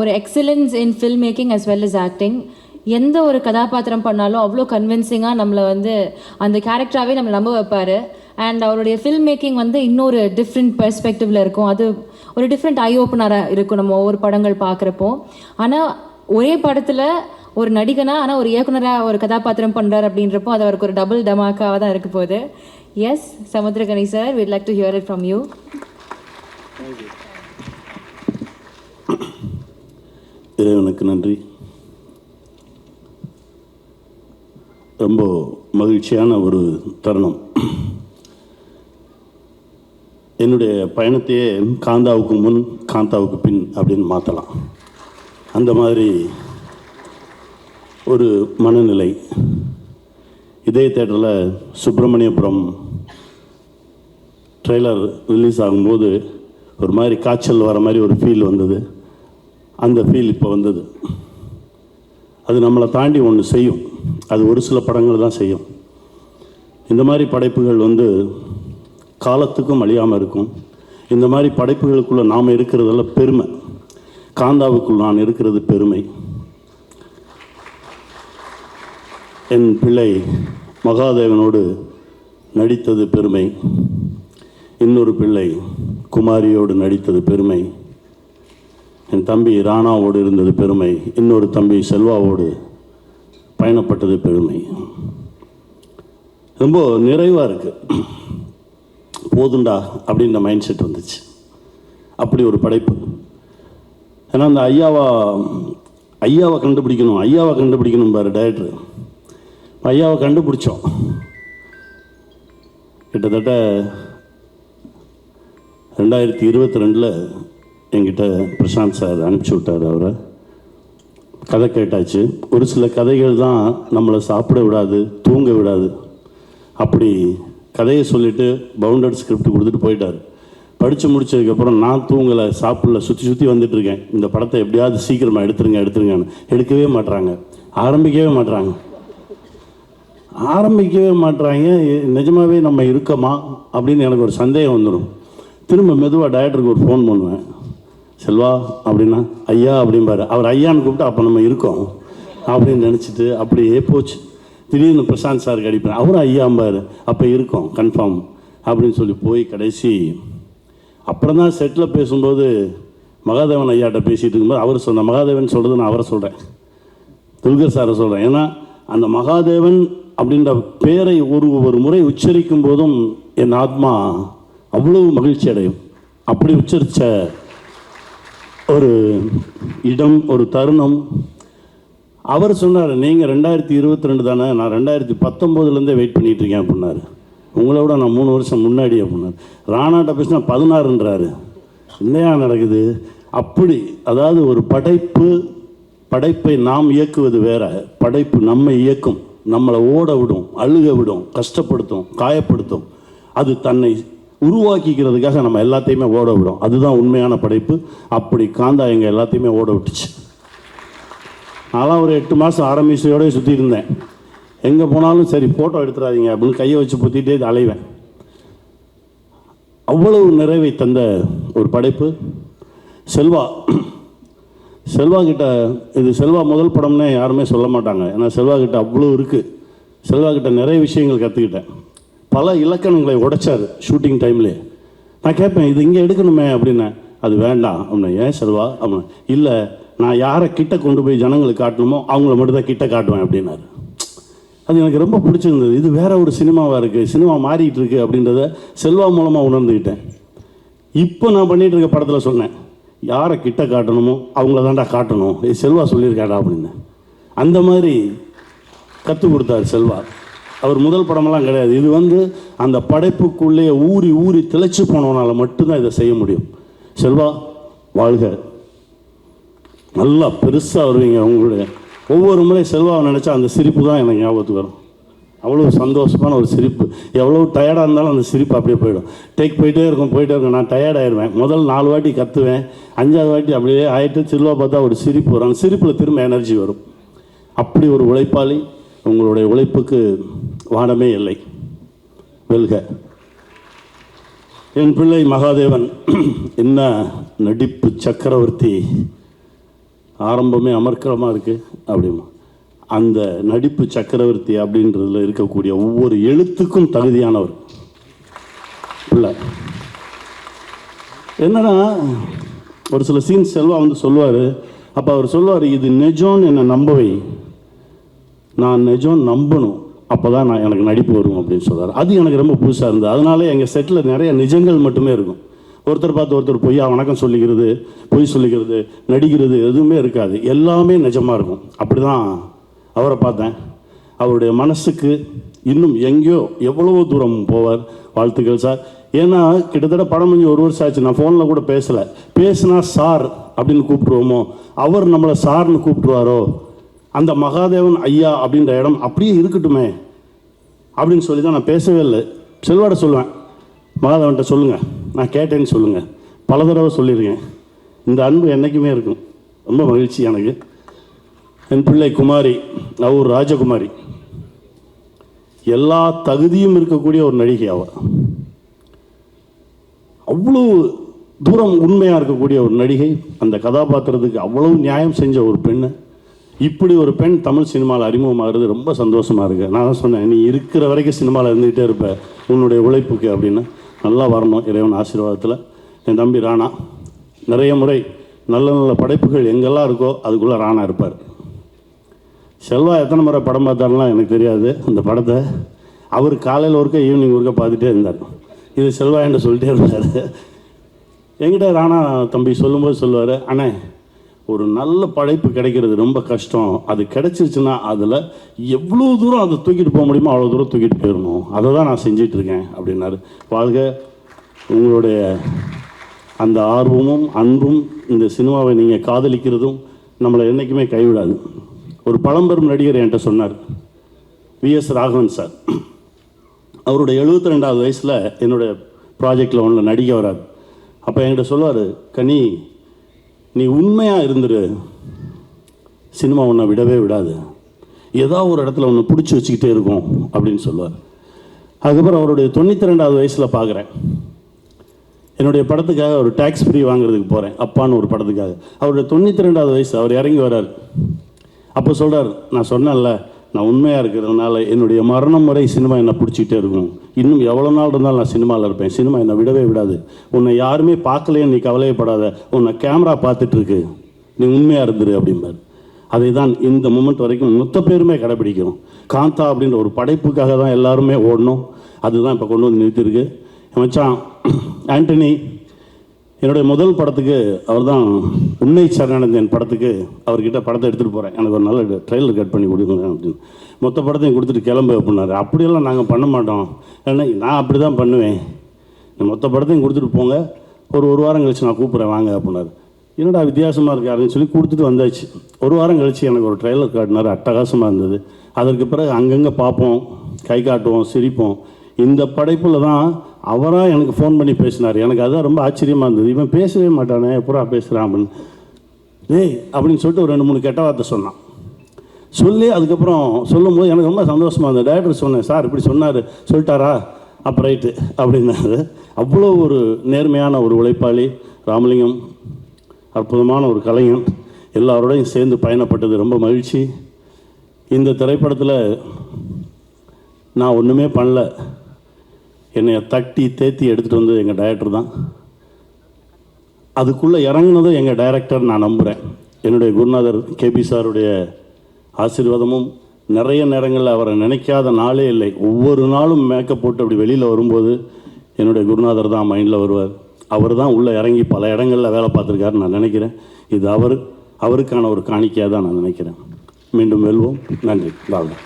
ஒரு excellence in film making as well as acting. எந்த ஒரு கதாபாத்திரம் பண்ணாலும் அவ்வளோ கன்வின்சிங்காக நம்மளை வந்து அந்த கேரக்டராகவே நம்மளை நம்ப வைப்பார். அண்ட் அவருடைய ஃபில்ம் மேக்கிங் வந்து இன்னொரு டிஃப்ரெண்ட் பெர்ஸ்பெக்டிவில் இருக்கும். அது ஒரு டிஃப்ரெண்ட் ஐ ஓப்பனராக இருக்கும் நம்ம ஒவ்வொரு படங்கள் பார்க்குறப்போ. ஆனால் ஒரே படத்தில் ஒரு நடிகனாக ஆனால் ஒரு இயக்குனராக ஒரு கதாபாத்திரம் பண்ணுறார் அப்படின்றப்போ அது அவருக்கு ஒரு டபுள் டமாக்காவாக தான் இருக்க போகுது. Yes Samuthirakani sir, we'd like to hear it from you. இறைவனுக்கு நன்றி. ரொம்ப மகிழ்ச்சியான ஒரு தருணம். என்னுடைய பயணத்தையே காந்தாவுக்கு முன் காந்தாவுக்கு பின் அப்படின்னு மாற்றலாம். அந்த மாதிரி ஒரு மனநிலை. இதே தேட்டரில் சுப்பிரமணியபுரம் ட்ரெய்லர் ரிலீஸ் ஆகும்போது ஒரு மாதிரி காய்ச்சல் வர மாதிரி ஒரு ஃபீல் வந்தது. அந்த ஃபீல் இப்போ வந்தது. அது நம்மளை தாண்டி ஒன்று செய்யும். அது ஒரு சில படங்கள் தான் செய்யும். இந்த மாதிரி படைப்புகள் வந்து காலத்துக்கும் அழியாமல் இருக்கும். இந்த மாதிரி படைப்புகளுக்குள்ளே நாம் இருக்கிறதெல்லாம் பெருமை. காந்தாவுக்குள் நான் இருக்கிறது பெருமை. என் பிள்ளை மகாதேவனோடு நடித்தது பெருமை. இன்னொரு பிள்ளை குமாரியோடு நடித்தது பெருமை. என் தம்பி ராணாவோடு இருந்தது பெருமை. இன்னொரு தம்பி செல்வாவோடு பயணப்பட்டது பெருமை. ரொம்ப நிறைவாக இருக்குது. போதுண்டா அப்படின்ற மைண்ட் செட் வந்துச்சு. அப்படி ஒரு படைப்பு. ஏன்னா அந்த ஐயாவை கண்டுபிடிக்கணும் பாரு டைரக்டர். ஐயாவை கண்டுபிடிச்சோம். கிட்டத்தட்ட 2022 என்கிட்ட பிரசாந்த் சார் அனுப்பிச்சி விட்டார். அவரை கதை கேட்டாச்சு. ஒரு சில கதைகள் தான் நம்மளை சாப்பிட விடாது, தூங்க விடாது. அப்படி கதையை சொல்லிவிட்டு பவுண்டட் ஸ்கிரிப்ட் கொடுத்துட்டு போயிட்டார். படித்து முடித்ததுக்கப்புறம் நான் தூங்கலை, சாப்பிடல, சுற்றி வந்துட்டுருக்கேன். இந்த படத்தை எப்படியாவது சீக்கிரமாக எடுத்துருங்கன்னு. எடுக்கவே மாட்டுறாங்க. ஆரம்பிக்கவே மாட்டுறாங்க. நிஜமாகவே நம்ம இருக்கோமா அப்படின்னு எனக்கு ஒரு சந்தேகம் வந்துடும். திரும்ப மெதுவாக டைரக்டருக்கு ஒரு ஃபோன் பண்ணுவேன். செல்வா அப்படின்னா ஐயா அப்படிம்பாரு. அவர் ஐயான்னு கூப்பிட்டு அப்போ நம்ம இருக்கோம் அப்படின்னு நினச்சிட்டு அப்படியே போச்சு. திடீர்னு பிரசாந்த் சாருக்கு அடிப்பேன். அவரும் ஐயாம்பார். அப்போ இருக்கோம் கன்ஃபார்ம் அப்படின்னு சொல்லி போய் கடைசி அப்புறம் தான் செட்டில் பேசும்போது மகாதேவன் ஐயாட்ட பேசிகிட்டு இருக்கும்போது அவர் சொன்ன மகாதேவன் சொல்கிறது நான் அவரை சொல்கிறேன், துல்கர் சாரை சொல்கிறேன். ஏன்னா அந்த மகாதேவன் அப்படின்ற பேரை ஒரு முறை உச்சரிக்கும் போதும் என் ஆத்மா அவ்வளவு மகிழ்ச்சி அடையும். அப்படி உச்சரித்த ஒரு இடம், ஒரு தருணம். அவர் சொன்னார், நீங்கள் 2022 தானே, நான் 2019 வெயிட் பண்ணிகிட்ருக்கேன் அப்படின்னாரு. உங்களை விட நான் 3 வருஷம் முன்னாடி அப்படின்னாரு. ராணாட்ட பேசினா 16ன்றாரு. என்னையா நடக்குது? அப்படி அதாவது ஒரு படைப்பை நாம் இயக்குவது வேற, படைப்பு நம்மை இயக்கும். நம்மளை ஓட விடும், அழுக விடும், கஷ்டப்படுத்தும், காயப்படுத்தும். அது தன்னை உருவாக்கிக்கிறதுக்காக நம்ம எல்லாத்தையுமே ஓட விடும். அதுதான் உண்மையான படைப்பு. அப்படி காந்தா எங்கள் எல்லாத்தையுமே ஓட விட்டுச்சு. நான்லாம் ஒரு 8 மாதம் ஆரம்பிச்சையோடய சுற்றி இருந்தேன். எங்கே போனாலும் சரி ஃபோட்டோ எடுத்துடாதீங்க அப்படின்னு கையை வச்சு புத்திட்டே அலைவேன். அவ்வளவு நிறைவை தந்த ஒரு படைப்பு. செல்வா கிட்ட இது செல்வா முதல் படம்னே யாருமே சொல்ல மாட்டாங்க. ஏன்னா செல்வா கிட்ட அவ்வளோ இருக்குது. செல்வா கிட்ட நிறைய விஷயங்கள் கற்றுக்கிட்டேன். பல இலக்கணங்களை உடைச்சார் ஷூட்டிங் டைம்லேயே. நான் கேட்பேன், இது இங்கே எடுக்கணுமே அப்படின்னேன். அது வேண்டாம் அப்படின்னா. ஏன் செல்வா அப்படின்னா, இல்லை நான் யாரை கிட்ட கொண்டு போய் ஜனங்களுக்கு காட்டணுமோ அவங்கள மட்டும் தான் கிட்ட காட்டுவேன் அப்படின்னாரு. அது எனக்கு ரொம்ப பிடிச்சிருந்தது. இது வேற ஒரு சினிமாவாக இருக்குது, சினிமா மாறிட்டு இருக்கு அப்படின்றத செல்வா மூலமாக உணர்ந்துக்கிட்டேன். இப்போ நான் பண்ணிகிட்டு இருக்க படத்தில் சொன்னேன், யாரை கிட்ட காட்டணுமோ அவங்கள தான்டா காட்டணும், இது செல்வா சொல்லியிருக்காடா அப்படின்னு. அந்த மாதிரி கற்றுக் கொடுத்தார் செல்வா. அவர் முதல் படமெல்லாம் கிடையாது. இது வந்து அந்த படைப்புக்குள்ளே ஊறி திளைச்சு போனவனால மட்டும்தான் இதை செய்ய முடியும். செல்வா வாழ்க. நல்லா பெருசாக வருவீங்க. உங்களுடைய ஒவ்வொரு முறை செல்வாவை நினச்சா அந்த சிரிப்பு தான் எனக்கு ஞாபகத்துக்கு வரும். அவ்வளோ சந்தோஷமான ஒரு சிரிப்பு. எவ்வளோ டயர்டாக இருந்தாலும் அந்த சிரிப்பு அப்படியே போயிடும். போயிட்டே இருக்கும். நான் டயர்டாயிருவேன். முதல் 4 வாட்டி கற்றுவேன். 5ஆவது வாட்டி அப்படியே ஆகிட்டு செல்வா பார்த்தா ஒரு சிரிப்பு வரும். அந்த சிரிப்பில் திரும்ப எனர்ஜி வரும். அப்படி ஒரு உழைப்பாளி. உங்களுடைய உழைப்புக்கு வானமே இல்லை. வெல்க. என் பிள்ளை மகாதேவன் என்ன நடிப்பு சக்கரவர்த்தி. ஆரம்பமே அமர்க்கலமாக இருக்குது அப்படிமா. அந்த நடிப்பு சக்கரவர்த்தி அப்படின்றதுல இருக்கக்கூடிய ஒவ்வொரு எழுத்துக்கும் தகுதியானவர் இல்லை. என்னன்னா ஒரு சில சீன் செல்வா வந்து சொல்லுவார். அப்போ அவர் சொல்லுவார், இது நிஜம்னு என்னை நம்பவை, நான் நிஜம் நம்பணும், அப்போ தான் எனக்கு நடிப்பு வரும் அப்படின்னு சொல்கிறார். அது எனக்கு ரொம்ப புதுசாக இருந்தது. அதனால எங்கள் செட்டில் நிறைய நிஜங்கள் மட்டுமே இருக்கும். ஒருத்தர் பார்த்து ஒருத்தர் பொய்யா வணக்கம் சொல்லிக்கிறது, பொய் சொல்லிக்கிறது, நடிக்கிறது எதுவுமே இருக்காது. எல்லாமே நிஜமாக இருக்கும். அப்படி தான் அவரை பார்த்தேன். அவருடைய மனசுக்கு இன்னும் எங்கேயோ எவ்வளவோ தூரம் போவார். வாழ்த்துக்கள் சார். ஏன்னா கிட்டத்தட்ட படம் முடிஞ்சு 1 வருஷம் ஆச்சு. நான் ஃபோனில் கூட பேசலை. பேசுனா சார் அப்படின்னு கூப்பிட்ருவோமோ, அவர் நம்மளை சார்னு கூப்பிட்ருவாரோ, அந்த மகாதேவன் ஐயா அப்படின்ற இடம் அப்படியே இருக்கட்டுமே அப்படின்னு சொல்லி தான் நான் பேசவே இல்லை. செல்வாட சொல்லுவேன், மகாதேவன்கிட்ட சொல்லுங்கள், நான் கேட்டேன்னு சொல்லுங்கள். பல தடவை சொல்லியிருக்கேன். இந்த அன்பு என்றைக்குமே இருக்கும். ரொம்ப மகிழ்ச்சி எனக்கு. என் பிள்ளை குமாரி, அவர் ராஜகுமாரி, எல்லா தகுதியும் இருக்கக்கூடிய ஒரு நடிகை. அவள் அவ்வளோ தூரம் உண்மையாக இருக்கக்கூடிய ஒரு நடிகை. அந்த கதாபாத்திரத்துக்கு அவ்வளவு நியாயம் செஞ்ச ஒரு பெண்ணு. இப்படி ஒரு பெண் தமிழ் சினிமாவில் அறிமுகமாகிறது ரொம்ப சந்தோஷமாக இருக்குது. நான் தான் சொன்னேன், நீ இருக்கிற வரைக்கும் சினிமாவில் இருந்துகிட்டே இருப்ப உன்னுடைய உழைப்புக்கு அப்படின்னு. நல்லா வரணும் இறைவன் ஆசீர்வாதத்தில். என் தம்பி ராணா நிறைய முறை நல்ல நல்ல படைப்புகள் எங்கெல்லாம் இருக்கோ அதுக்குள்ளே ராணா இருப்பார். செல்வா எத்தனை முறை படம் பார்த்தாருலாம் எனக்கு தெரியாது. அந்த படத்தை அவர் காலையில் ஒருக்க ஈவினிங் ஒருக்க பார்த்துட்டே இருந்தார். இது செல்வா என்று சொல்லிட்டே இருந்தார். என்கிட்ட ராணா தம்பி சொல்லும்போது சொல்லுவார், அண்ணே ஒரு நல்ல படைப்பு கிடைக்கிறது ரொம்ப கஷ்டம், அது கிடைச்சிருச்சுன்னா அதில் எவ்வளோ தூரம் அதை தூக்கிட்டு போக முடியுமோ அவ்வளோ தூரம் தூக்கிட்டு போயிடணும், அதை தான் நான் செஞ்சிட்ருக்கேன் அப்படின்னாரு. வாழ்க. உங்களுடைய அந்த ஆர்வமும் அன்பும் இந்த சினிமாவை நீங்கள் காதலிக்கிறதும் நம்மளை என்றைக்குமே கைவிடாது. ஒரு பழம்பெரும் நடிகர் என்கிட்ட சொன்னார், விஎஸ் ராகவன் சார். அவருடைய 72வது வயசில் என்னுடைய ப்ராஜெக்டில் ஒன்றில் நடிக்க வராது. அப்போ என்கிட்ட சொல்லுவார், கனி நீ உண்மையாக இருந்துரு, சினிமா உன்னை விடவே விடாது, ஏதாவது ஒரு இடத்துல ஒன்று பிடிச்சி வச்சுக்கிட்டே இருக்கும் அப்படின்னு சொல்லுவார். அதுக்கப்புறம் அவருடைய 92வது வயசில் பார்க்குறேன். என்னுடைய படத்துக்காக ஒரு டேக்ஸ் ஃப்ரீ வாங்குறதுக்கு போகிறேன், அப்பான்னு ஒரு படத்துக்காக. அவருடைய 92வது வயசு. அவர் இறங்கி வர்றார். அப்போ சொல்கிறார், நான் சொன்னேன்ல, நான் உண்மையாக இருக்கிறதுனால என்னுடைய மரணம் வரை சினிமா என்னை பிடிச்சிக்கிட்டே இருக்கும், இன்னும் எவ்வளோ நாள் இருந்தாலும் நான் சினிமாவில் இருப்பேன், சினிமா என்னை விடவே விடாது, உன்னை யாருமே பார்க்கலையே நீ கவலையப்படாத, உன்னை கேமரா பார்த்துட்ருக்கு, நீ உண்மையாக இருந்துரு அப்படிம்பார். அதை தான் இந்த மூமெண்ட் வரைக்கும் மொத்த பேருமே கடைப்பிடிக்கணும். காந்தா அப்படின்ற ஒரு படைப்புக்காக தான் எல்லாருமே ஓடணும். அதுதான் இப்போ கொண்டு வந்து நிறுத்தியிருக்கு. மச்சான் ஆண்டனி என்னுடைய முதல் படத்துக்கு அவர் தான், உன்னை சரணடைந்தேன் படத்துக்கு அவர்கிட்ட படத்தை எடுத்துகிட்டு போகிறேன், எனக்கு ஒரு நல்ல ட்ரெயிலர் கட் பண்ணி கொடுங்க அப்படின்னு. மொத்த படத்தையும் கொடுத்துட்டு கிளம்பு அப்படின்னாரு. அப்படியெல்லாம் நாங்கள் பண்ண மாட்டோம், ஏன்னா நான் அப்படி தான் பண்ணுவேன், மொத்த படத்தையும் கொடுத்துட்டு போங்க, ஒரு வாரம் கழிச்சு நான் கூப்பிட்றேன் வாங்க அப்படின்னாரு. என்னடா வித்தியாசமாக இருக்குது அப்படின்னு சொல்லி கொடுத்துட்டு வந்தாச்சு. ஒரு வாரம் கழிச்சு எனக்கு ஒரு ட்ரெயிலர் காட்டினார், அட்டகாசமாக இருந்தது. அதற்கு பிறகு அங்கங்கே பார்ப்போம், கை காட்டுவோம், சிரிப்போம். இந்த படைப்பில் தான் அவராக எனக்கு ஃபோன் பண்ணி பேசினார். எனக்கு அதுதான் ரொம்ப ஆச்சரியமாக இருந்தது. இவன் பேசவே மாட்டானே, எப்படா பேசுகிறான் அப்படின்னு. டேய் அப்படின்னு சொல்லிட்டு ஒரு 2-3 கெட்ட வார்த்தை சொன்னான். சொல்லி அதுக்கப்புறம் சொல்லும்போது எனக்கு ரொம்ப சந்தோஷமாக இருந்தது. டைரக்டர் சொன்னேன், சார் இப்படி சொன்னார், சொல்லிட்டாரா, அப்போ ரைட்டு அப்படின்னாரு. அவ்வளோ ஒரு நேர்மையான ஒரு உழைப்பாளி ராமலிங்கம், அற்புதமான ஒரு கலைஞன். எல்லாரோடையும் சேர்ந்து பயணப்பட்டது ரொம்ப மகிழ்ச்சி. இந்த திரைப்படத்தில் நான் ஒன்றுமே பண்ணல, என்னை தட்டி தேத்தி எடுத்துகிட்டு வந்து எங்கள் டைரக்டர் தான். அதுக்குள்ளே இறங்குனதும் எங்கள் டைரக்டர் நான் நம்புகிறேன். என்னுடைய குருநாதர் கேபி சாருடைய ஆசீர்வாதமும், நிறைய நேரங்களில் அவரை நினைக்காத நாளே இல்லை. ஒவ்வொரு நாளும் மேக்கப் போட்டு அப்படி வெளியில் வரும்போது என்னுடைய குருநாதர் தான் மைண்டில் வருவார். அவர் தான் உள்ளே இறங்கி பல இடங்களில் வேலை பார்த்துருக்காருன்னு நான் நினைக்கிறேன். இது அவருக்கான ஒரு காணிக்கையாக தான் நான் நினைக்கிறேன். மீண்டும் வெல்வோம். நன்றி. வாழ்க.